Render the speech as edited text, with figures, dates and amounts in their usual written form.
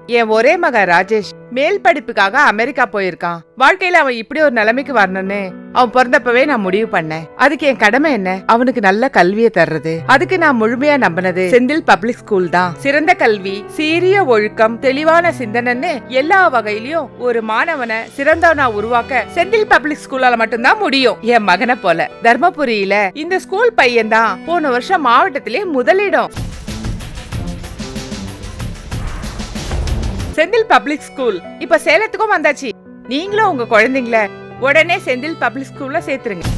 என் ஒரே மகன் ராஜேஷ் மேல் படிப்புக்காக அமெரிக்கா போயிருக்கான். வாழ்க்கையில அவன் இப்படி ஒரு நிலைமைக்கு வரணும்னு அவன் பிறந்தப்பவே நான் முடிவு பண்ணேன். அதுக்கு என் கடமை என்ன? அவனுக்கு நல்ல கல்வியை தர்றது. அதுக்கு நான் முழுமையா நம்பினது செந்தில் பப்ளிக் ஸ்கூல் தான். சிறந்த கல்வி, சீரிய ஒழுக்கம், தெளிவான சிந்தனைன்னு எல்லா வகையிலயும் ஒரு மாணவனை சிறந்தவனா உருவாக்க செந்தில் பப்ளிக் ஸ்கூலால மட்டும்தான் முடியும். என் மகனை போல தர்மபுரியில இந்த ஸ்கூல் பையன் தான் போன வருஷம் மாவட்டத்திலே முதலிடம். செந்தில் பப்ளிக் ஸ்கூல் இப்ப சேலத்துக்கும் வந்தாச்சு. நீங்களும் உங்க குழந்தைங்கள உடனே செந்தில் பப்ளிக் ஸ்கூல்ல சேர்த்துருங்க.